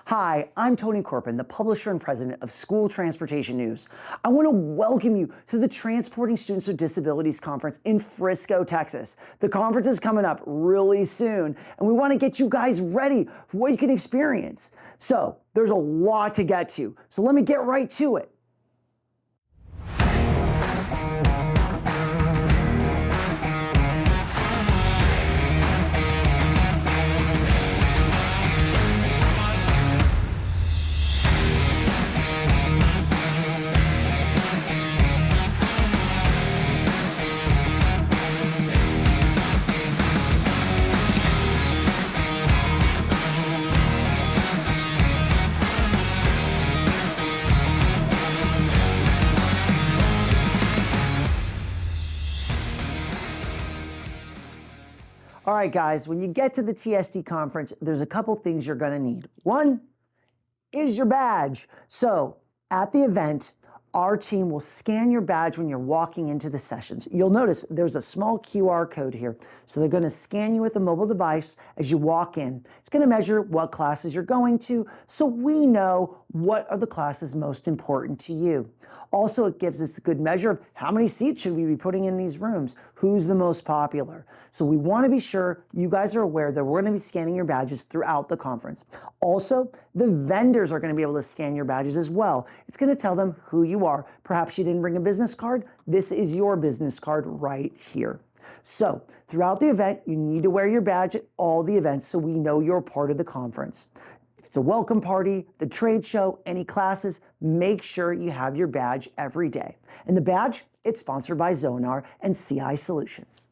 Hi, I'm Tony Corpin, the publisher and president of School Transportation News. I want to welcome you to the Transporting Students with Disabilities Conference in Frisco, Texas. The conference is coming up really soon, and we want to get you guys ready for what you can experience. So there's a lot to get to, so let me get right to it. All right, guys, when you get to the TSD conference, there's a couple things you're gonna need. One is your badge. So at the event, our team will scan your badge when you're walking into the sessions. You'll notice there's a small QR code here. So they're gonna scan you with a mobile device as you walk in. It's gonna measure what classes you're going to, so we know what are the classes most important to you. Also, it gives us a good measure of how many seats should we be putting in these rooms, who's the most popular. So we wanna be sure you guys are aware that we're gonna be scanning your badges throughout the conference. Also, the vendors are gonna be able to scan your badges as well. It's gonna tell them who you are. Perhaps you didn't bring a business card. This is your business card right here. So throughout the event, you need to wear your badge at all the events so we know you're part of the conference. If it's a welcome party, the trade show, any classes, make sure you have your badge every day. And the badge, it's sponsored by Zonar and CI Solutions.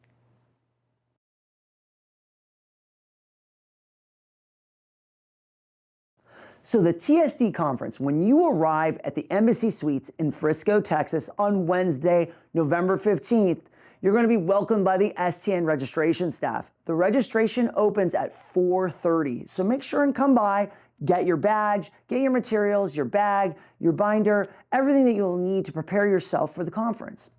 So the TSD conference, when you arrive at the Embassy Suites in Frisco, Texas on Wednesday, November 15th, you're going to be welcomed by the STN registration staff. The registration opens at 4:30, so make sure and come by, get your badge, get your materials, your bag, your binder, everything that you'll need to prepare yourself for the conference.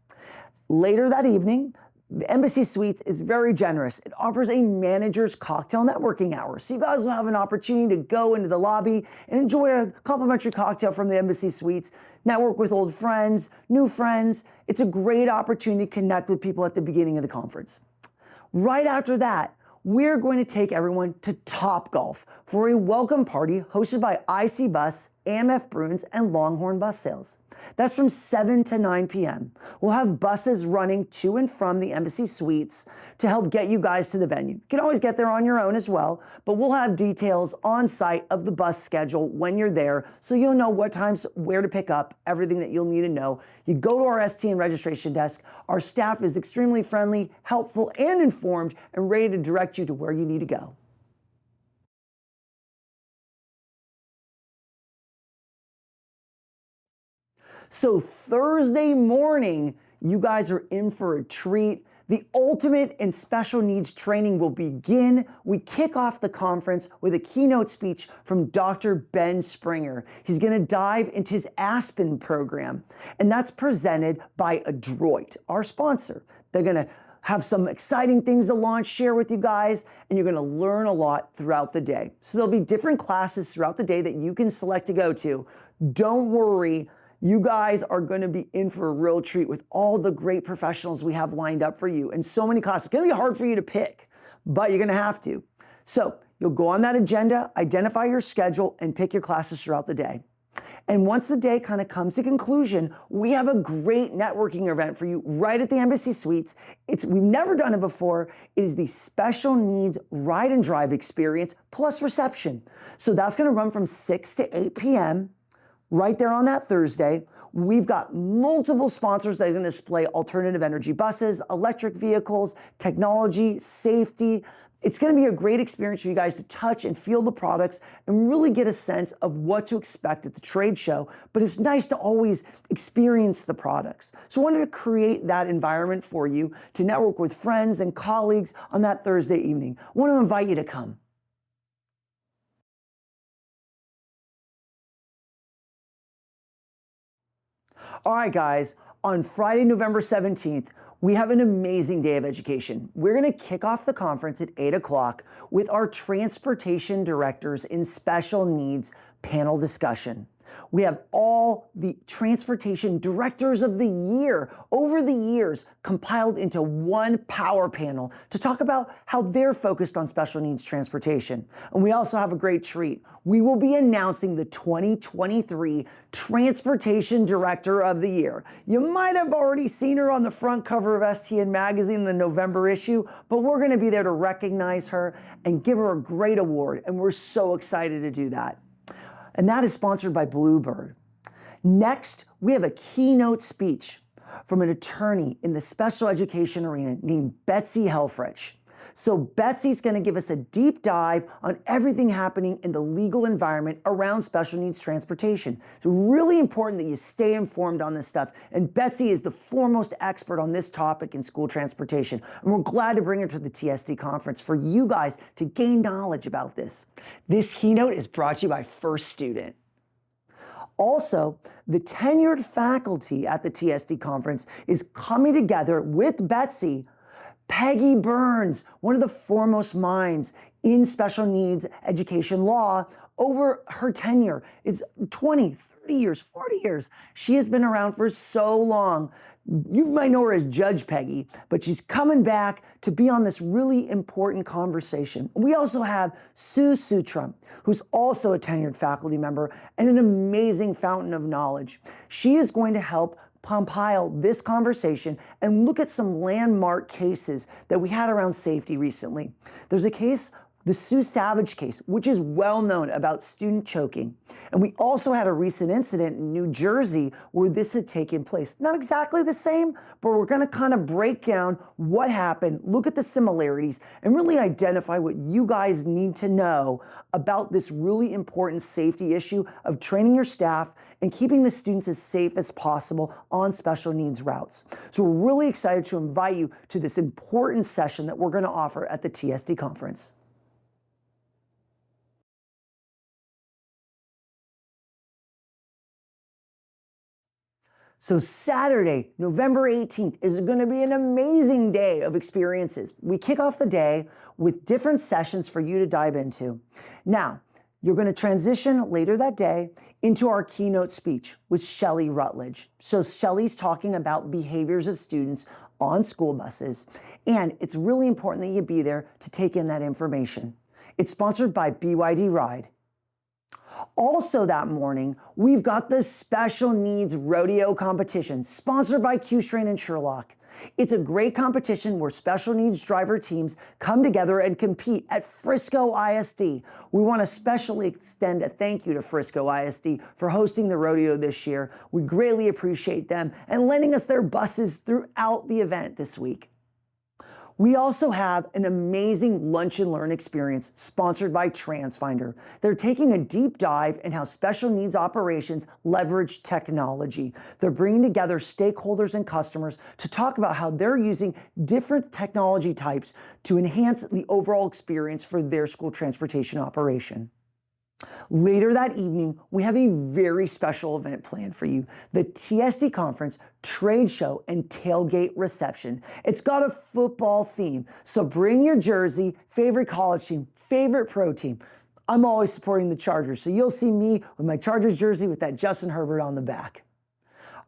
Later that evening, the Embassy Suites is very generous. It offers a manager's cocktail networking hour. So you guys will have an opportunity to go into the lobby and enjoy a complimentary cocktail from the Embassy Suites, network with old friends, new friends. It's a great opportunity to connect with people at the beginning of the conference. Right after that, we're going to take everyone to Topgolf for a welcome party hosted by IC Bus, AMF Bruins, and Longhorn Bus Sales. That's from 7 to 9 p.m. We'll have buses running to and from the Embassy Suites to help get you guys to the venue. You can always get there on your own as well, but we'll have details on site of the bus schedule when you're there, so you'll know what times, where to pick up, everything that you'll need to know. You go to our STN registration desk. Our staff is extremely friendly, helpful, and informed, and ready to direct you to where you need to go. So Thursday morning, you guys are in for a treat. The ultimate and special needs training will begin. We kick off the conference with a keynote speech from Dr. Ben Springer. He's gonna dive into his Aspen program, and that's presented by Adroit, our sponsor. They're gonna have some exciting things to launch, share with you guys, and you're gonna learn a lot throughout the day. So there'll be different classes throughout the day that you can select to go to. Don't worry. You guys are going to be in for a real treat with all the great professionals we have lined up for you and so many classes. It's going to be hard for you to pick, but you're going to have to. So you'll go on that agenda, identify your schedule, and pick your classes throughout the day. And once the day kind of comes to conclusion, we have a great networking event for you right at the Embassy Suites. We've never done it before. It is the Special Needs Ride and Drive experience plus reception. So that's going to run from 6 to 8 p.m. Right there on that Thursday. We've got multiple sponsors that are going to display alternative energy buses, electric vehicles, technology, safety. It's going to be a great experience for you guys to touch and feel the products and really get a sense of what to expect at the trade show, but it's nice to always experience the products. So I wanted to create that environment for you to network with friends and colleagues on that Thursday evening. I want to invite you to come. All right, guys, On Friday, November 17th, we have an amazing day of education. We're going to kick off the conference at 8 o'clock with our Transportation Directors in Special Needs panel discussion. We have all the Transportation Directors of the Year over the years compiled into one power panel to talk about how they're focused on special needs transportation. And we also have a great treat. We will be announcing the 2023 Transportation Director of the Year. You might have already seen her on the front cover of STN Magazine, the November issue, but we're going to be there to recognize her and give her a great award, and we're so excited to do that. And that is sponsored by Bluebird. Next, we have a keynote speech from an attorney in the special education arena named Betsy Helfrich. So Betsy's going to give us a deep dive on everything happening in the legal environment around special needs transportation. It's really important that you stay informed on this stuff. And Betsy is the foremost expert on this topic in school transportation. And we're glad to bring her to the TSD conference for you guys to gain knowledge about this. This keynote is brought to you by First Student. Also, the tenured faculty at the TSD conference is coming together with Betsy. Peggy Burns, one of the foremost minds in special needs education law, over her tenure. It's 20, 30 years, 40 years. She has been around for so long. You might know her as Judge Peggy, but she's coming back to be on this really important conversation. We also have Sue Sutram, who's also a tenured faculty member and an amazing fountain of knowledge. She is going to help compile this conversation and look at some landmark cases that we had around safety recently. There's a case, the Sue Savage case, which is well known about student choking. And we also had a recent incident in New Jersey where this had taken place. Not exactly the same, but we're going to kind of break down what happened, look at the similarities, and really identify what you guys need to know about this really important safety issue of training your staff and keeping the students as safe as possible on special needs routes. So we're really excited to invite you to this important session that we're going to offer at the TSD conference. So Saturday, November 18th is going to be an amazing day of experiences. We kick off the day with different sessions for you to dive into. Now, you're going to transition later that day into our keynote speech with Shelley Rutledge. So Shelley's talking about behaviors of students on school buses, and it's really important that you be there to take in that information. It's sponsored by BYD Ride. Also that morning, we've got the Special Needs Rodeo Competition, sponsored by Q-Strain and Sherlock. It's a great competition where special needs driver teams come together and compete at Frisco ISD. We want to especially extend a thank you to Frisco ISD for hosting the rodeo this year. We greatly appreciate them and lending us their buses throughout the event this week. We also have an amazing lunch and learn experience sponsored by TransFinder. They're taking a deep dive in how special needs operations leverage technology. They're bringing together stakeholders and customers to talk about how they're using different technology types to enhance the overall experience for their school transportation operation. Later that evening, we have a very special event planned for you, the TSD Conference Trade Show and Tailgate Reception. It's got a football theme, so bring your jersey, favorite college team, favorite pro team. I'm always supporting the Chargers, so you'll see me with my Chargers jersey with that Justin Herbert on the back.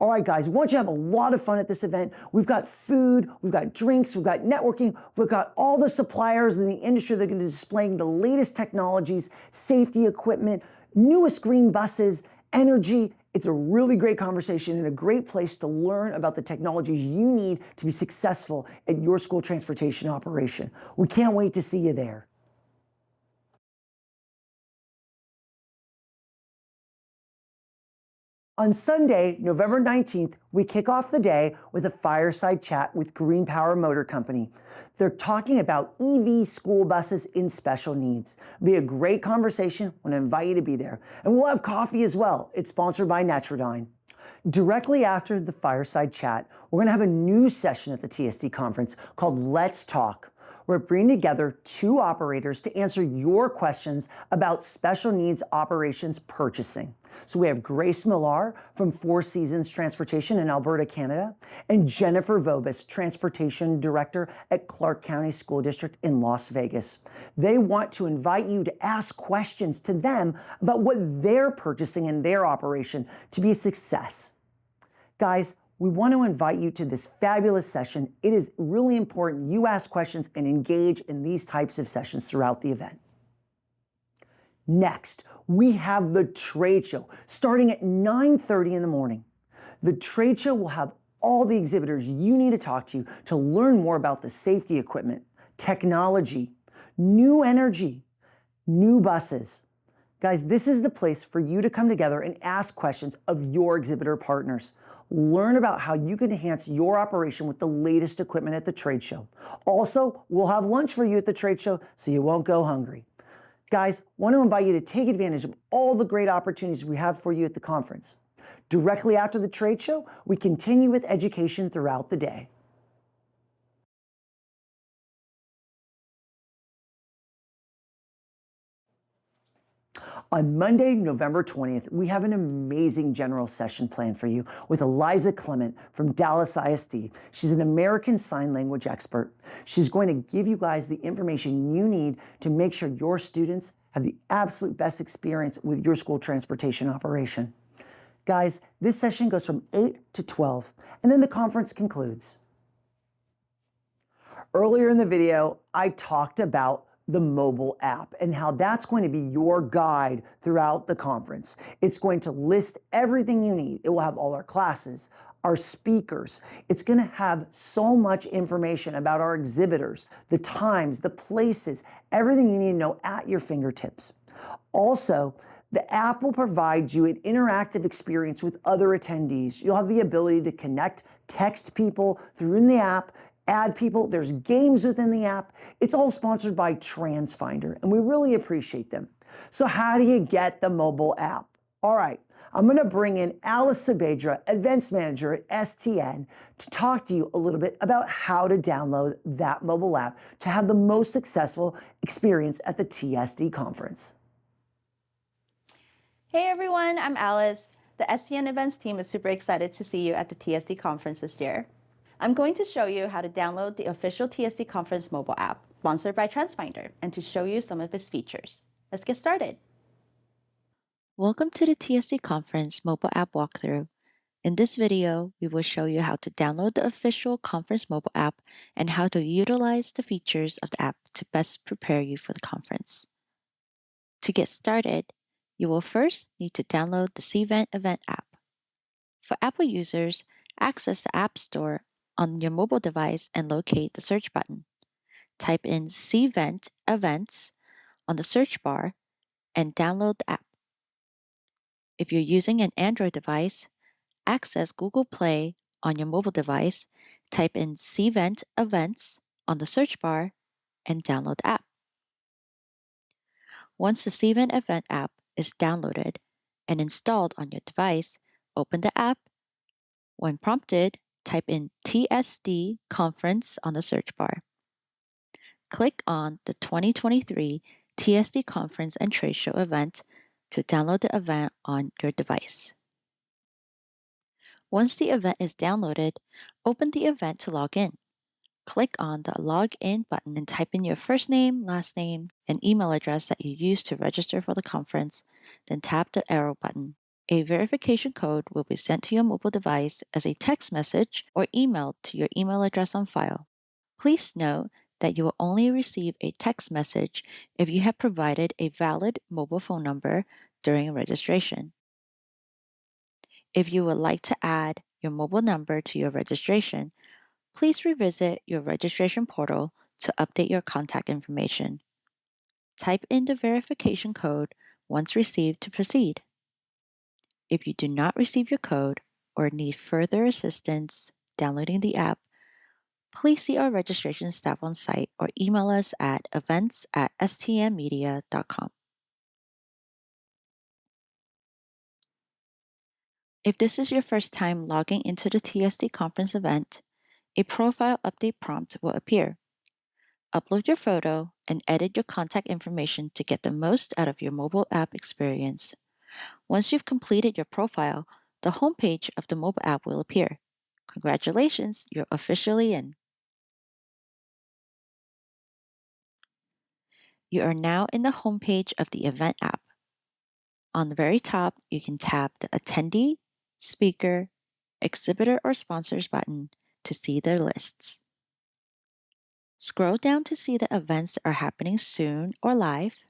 All right, guys, we want you to have a lot of fun at this event. We've got food, we've got drinks, we've got networking, we've got all the suppliers in the industry that are going to be displaying the latest technologies, safety equipment, newest green buses, energy. It's a really great conversation and a great place to learn about the technologies you need to be successful at your school transportation operation. We can't wait to see you there. On Sunday, November 19th, we kick off the day with a fireside chat with Green Power Motor Company. They're talking about EV school buses in special needs. It'll be a great conversation. I want to invite you to be there. And we'll have coffee as well. It's sponsored by Netrodyne. Directly after the fireside chat, we're going to have a news session at the TSD conference called Let's Talk. We're bringing together two operators to answer your questions about special needs operations purchasing. So we have Grace Millar from Four Seasons Transportation in Alberta, Canada, and Jennifer Vobis, Transportation Director at Clark County School District in Las Vegas. They want to invite you to ask questions to them about what they're purchasing in their operation to be a success. Guys, we want to invite you to this fabulous session. It is really important you ask questions and engage in these types of sessions throughout the event. Next, we have the trade show starting at 9:30 in the morning. The trade show will have all the exhibitors you need to talk to learn more about the safety equipment, technology, new energy, new buses. Guys, this is the place for you to come together and ask questions of your exhibitor partners. Learn about how you can enhance your operation with the latest equipment at the trade show. Also, we'll have lunch for you at the trade show so you won't go hungry. Guys, want to invite you to take advantage of all the great opportunities we have for you at the conference. Directly after the trade show, we continue with education throughout the day. On Monday, November 20th, we have an amazing general session planned for you with Eliza Clement from Dallas ISD. She's an American Sign Language expert. She's going to give you guys the information you need to make sure your students have the absolute best experience with your school transportation operation. Guys, this session goes from 8 to 12, and then the conference concludes. Earlier in the video, I talked about the mobile app and how that's going to be your guide throughout the conference. It's going to list everything you need. It will have all our classes, our speakers. It's going to have so much information about our exhibitors, the times, the places, everything you need to know at your fingertips. Also, the app will provide you an interactive experience with other attendees. You'll have the ability to connect, text people through the app, add people. There's games within the app. It's all sponsored by TransFinder, and we really appreciate them. So how do you get the mobile app? All right, I'm going to bring in Alice Sabedra, Events Manager at STN, to talk to you a little bit about how to download that mobile app to have the most successful experience at the TSD conference. Hey everyone, I'm Alice. The STN Events team is super excited to see you at the TSD conference this year. I'm going to show you how to download the official TSD conference mobile app, sponsored by TransFinder, and to show you some of its features. Let's get started. Welcome to the TSD conference mobile app walkthrough. In this video, we will show you how to download the official conference mobile app and how to utilize the features of the app to best prepare you for the conference. To get started, you will first need to download the Cvent Event app. For Apple users, access the App Store on your mobile device and locate the search button. Type in Cvent Events on the search bar and download the app. If you're using an Android device, access Google Play on your mobile device, type in Cvent Events on the search bar, and download the app. Once the Cvent Event app is downloaded and installed on your device, open the app. When prompted, type in TSD Conference on the search bar. Click on the 2023 TSD Conference and Trade Show event to download the event on your device. Once the event is downloaded, open the event to log in. Click on the Log In button and type in your first name, last name, and email address that you used to register for the conference, then tap the arrow button. A verification code will be sent to your mobile device as a text message or emailed to your email address on file. Please note that you will only receive a text message if you have provided a valid mobile phone number during registration. If you would like to add your mobile number to your registration, please revisit your registration portal to update your contact information. Type in the verification code once received to proceed. If you do not receive your code or need further assistance downloading the app, please see our registration staff on site or email us at events@stnmedia.com. If this is your first time logging into the TSD conference event, a profile update prompt will appear. Upload your photo and edit your contact information to get the most out of your mobile app experience. Once you've completed your profile, the homepage of the mobile app will appear. Congratulations, you're officially in. You are now in the homepage of the event app. On the very top, you can tap the Attendee, Speaker, Exhibitor, or Sponsors button to see their lists. Scroll down to see the events that are happening soon or live.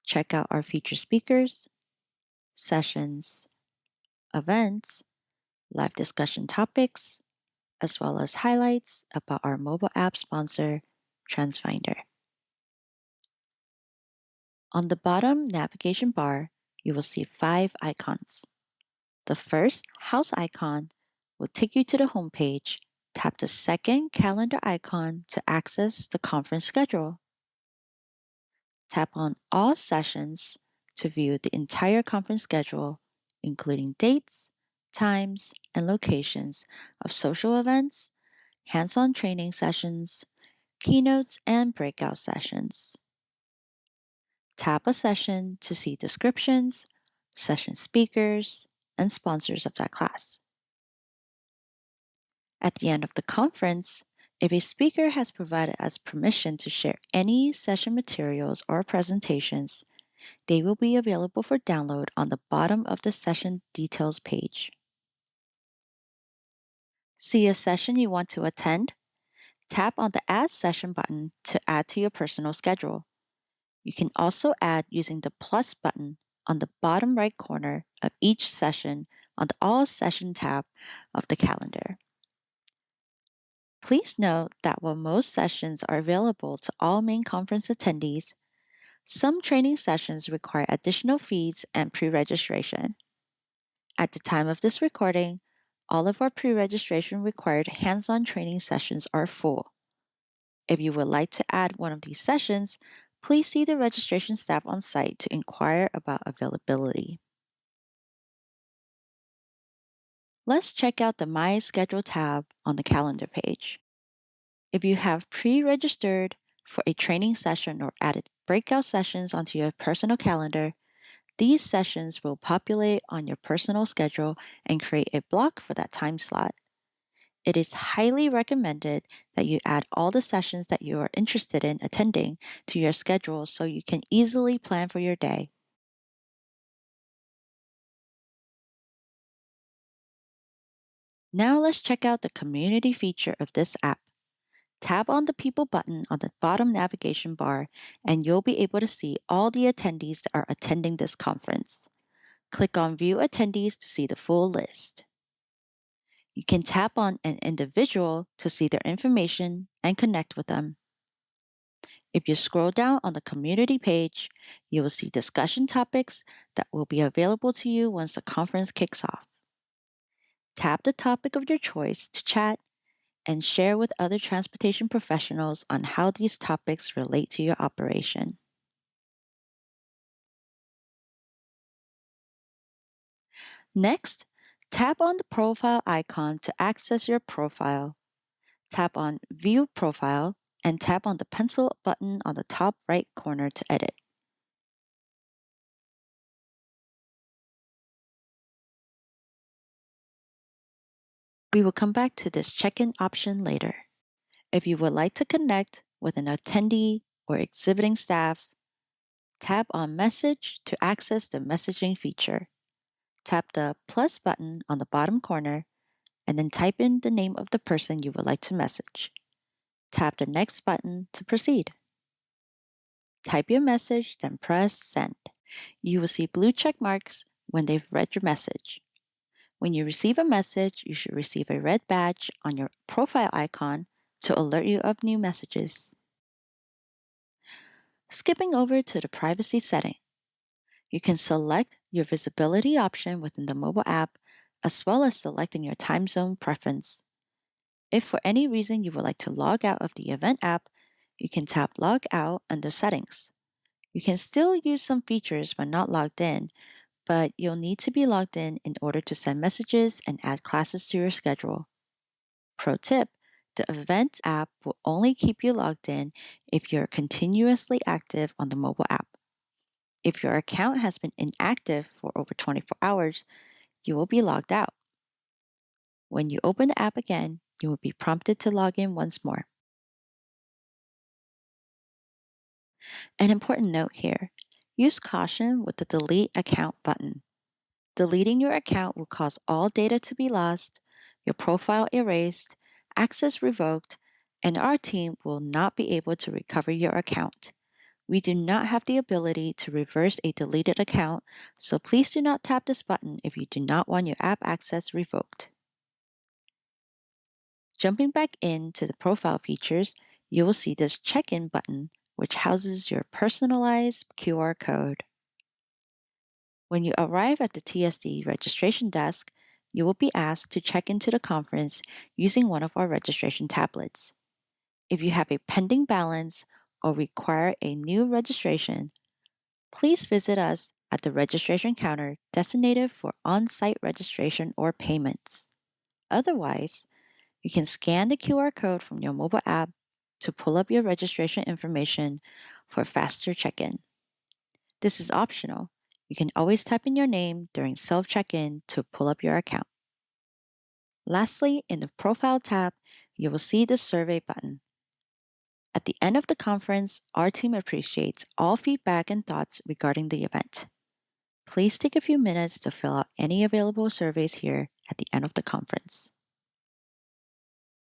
Check out our featured speakers, sessions, events, live discussion topics, as well as highlights about our mobile app sponsor, TransFinder. On the bottom navigation bar, you will see 5 icons. The first house icon will take you to the home page. Tap the second calendar icon to access the conference schedule. Tap on all sessions to view the entire conference schedule, including dates, times, and locations of social events, hands-on training sessions, keynotes, and breakout sessions. Tap a session to see descriptions, session speakers, and sponsors of that class. At the end of the conference, if a speaker has provided us permission to share any session materials or presentations, they will be available for download on the bottom of the session details page. See a session you want to attend? Tap on the Add Session button to add to your personal schedule. You can also add using the plus button on the bottom right corner of each session on the All Session tab of the calendar. Please note that while most sessions are available to all main conference attendees, some training sessions require additional fees and pre-registration. At the time of this recording, all of our pre-registration required hands-on training sessions are full. If you would like to add one of these sessions, please see the registration staff on site to inquire about availability. Let's check out the My Schedule tab on the calendar page. If you have pre-registered for a training session or added breakout sessions onto your personal calendar, these sessions will populate on your personal schedule and create a block for that time slot. It is highly recommended that you add all the sessions that you are interested in attending to your schedule so you can easily plan for your day. Now let's check out the community feature of this app. Tap on the People button on the bottom navigation bar and you'll be able to see all the attendees that are attending this conference. Click on View Attendees to see the full list. You can tap on an individual to see their information and connect with them. If you scroll down on the community page, you will see discussion topics that will be available to you once the conference kicks off. Tap the topic of your choice to chat and share with other transportation professionals on how these topics relate to your operation. Next, tap on the profile icon to access your profile. Tap on View Profile and tap on the pencil button on the top right corner to edit. We will come back to this check-in option later. If you would like to connect with an attendee or exhibiting staff, tap on Message to access the messaging feature. Tap the plus button on the bottom corner and then type in the name of the person you would like to message. Tap the next button to proceed. Type your message, then press Send. You will see blue check marks when they've read your message. When you receive a message, you should receive a red badge on your profile icon to alert you of new messages. Skipping over to the privacy setting, you can select your visibility option within the mobile app, as well as selecting your time zone preference. If for any reason you would like to log out of the event app, you can tap Log Out under Settings. You can still use some features when not logged in, but you'll need to be logged in order to send messages and add classes to your schedule. Pro tip, The event app will only keep you logged in if you're continuously active on the mobile app. If your account has been inactive for over 24 hours, you will be logged out. When you open the app again, you will be prompted to log in once more. An important note here, use caution with the Delete Account button. Deleting your account will cause all data to be lost, your profile erased, access revoked, and our team will not be able to recover your account. We do not have the ability to reverse a deleted account, so please do not tap this button if you do not want your app access revoked. Jumping back into the profile features, you will see this check-in button, which houses your personalized QR code. When you arrive at the TSD registration desk, you will be asked to check into the conference using one of our registration tablets. If you have a pending balance or require a new registration, please visit us at the registration counter designated for on-site registration or payments. Otherwise, you can scan the QR code from your mobile app to pull up your registration information for faster check-in. This is optional. You can always type in your name during self-check-in to pull up your account. Lastly, in the Profile tab, you will see the Survey button. At the end of the conference, our team appreciates all feedback and thoughts regarding the event. Please take a few minutes to fill out any available surveys here at the end of the conference.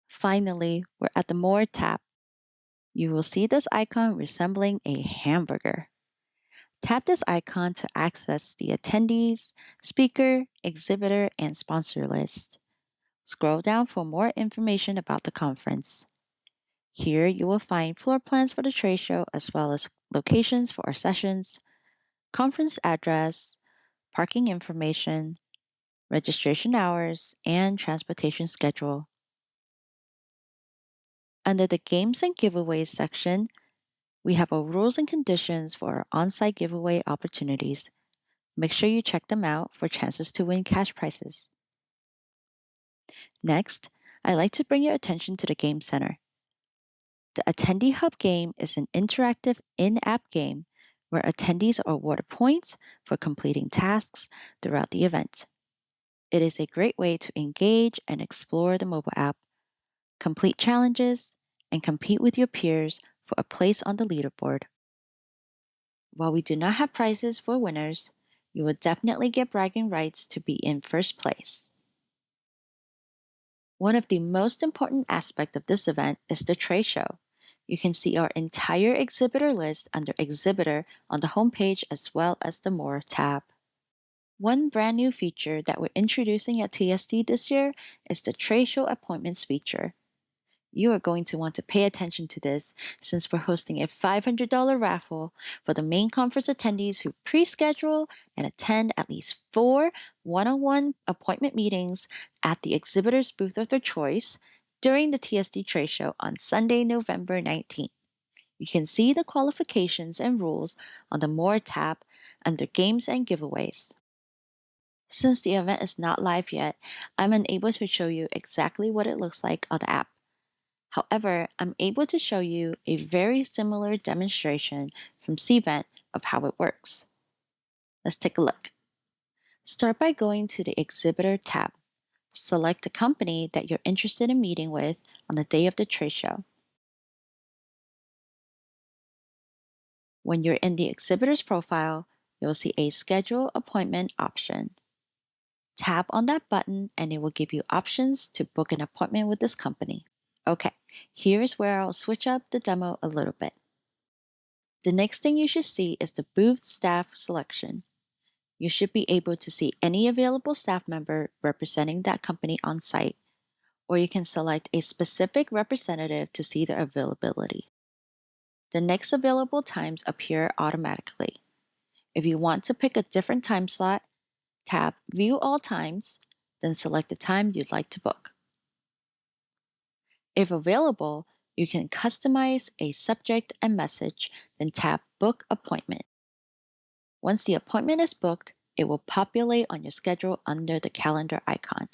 Finally, we're at the More tab. You will see this icon resembling a hamburger. Tap this icon to access the attendees, speaker, exhibitor, and sponsor list. Scroll down for more information about the conference. Here you will find floor plans for the trade show as well as locations for our sessions, conference address, parking information, registration hours, and transportation schedule. Under the Games and Giveaways section, we have our rules and conditions for our on-site giveaway opportunities. Make sure you check them out for chances to win cash prizes. Next, I'd like to bring your attention to the Game Center. The Attendee Hub game is an interactive in-app game where attendees are awarded points for completing tasks throughout the event. It is a great way to engage and explore the mobile app, complete challenges, and compete with your peers for a place on the leaderboard. While we do not have prizes for winners, you will definitely get bragging rights to be in first place. One of the most important aspects of this event is the trade show. You can see our entire exhibitor list under Exhibitor on the homepage as well as the More tab. One brand new feature that we're introducing at TSD this year is the Trade Show Appointments feature. You are going to want to pay attention to this since we're hosting a $500 raffle for the main conference attendees who pre-schedule and attend at least 4 one-on-one appointment meetings at the exhibitor's booth of their choice during the TSD trade show on Sunday, November 19th. You can see the qualifications and rules on the More tab under Games and Giveaways. Since the event is not live yet, I'm unable to show you exactly what it looks like on the app. However, I'm able to show you a very similar demonstration from Cvent of how it works. Let's take a look. Start by going to the Exhibitor tab. Select the company that you're interested in meeting with on the day of the trade show. When you're in the exhibitor's profile, you'll see a Schedule Appointment option. Tap on that button and it will give you options to book an appointment with this company. Okay, here is where I'll switch up the demo a little bit. The next thing you should see is the booth staff selection. You should be able to see any available staff member representing that company on site, or you can select a specific representative to see their availability. The next available times appear automatically. If you want to pick a different time slot, tap View All Times, then select the time you'd like to book. If available, you can customize a subject and message, then tap Book Appointment. Once the appointment is booked, it will populate on your schedule under the calendar icon.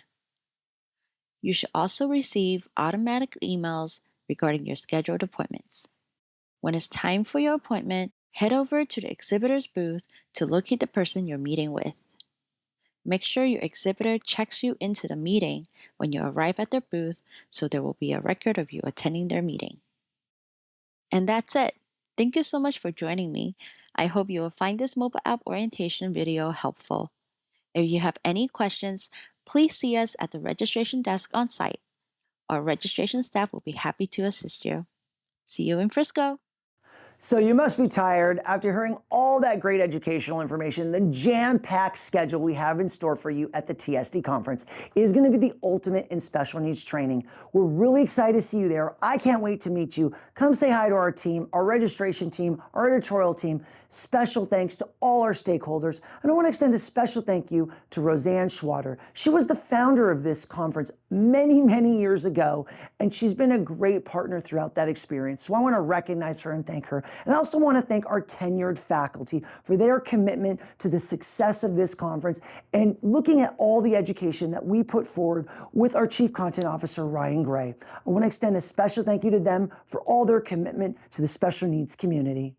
You should also receive automatic emails regarding your scheduled appointments. When it's time for your appointment, head over to the exhibitor's booth to locate the person you're meeting with. Make sure your exhibitor checks you into the meeting when you arrive at their booth so there will be a record of you attending their meeting. And that's it. Thank you so much for joining me. I hope you will find this mobile app orientation video helpful. If you have any questions, please see us at the registration desk on site. Our registration staff will be happy to assist you. See you in Frisco. So you must be tired after hearing all that great educational information. The jam-packed schedule we have in store for you at the TSD conference is going to be the ultimate in special needs training. We're really excited to see you there. I can't wait to meet you. Come say hi to our team, our registration team, our editorial team. Special thanks to all our stakeholders. And I want to extend a special thank you to Roseanne Schwader. She was the founder of this conference many, many years ago, and she's been a great partner throughout that experience. So I want to recognize her and thank her. And I also want to thank our tenured faculty for their commitment to the success of this conference and looking at all the education that we put forward with our Chief Content Officer, Ryan Gray. I want to extend a special thank you to them for all their commitment to the special needs community.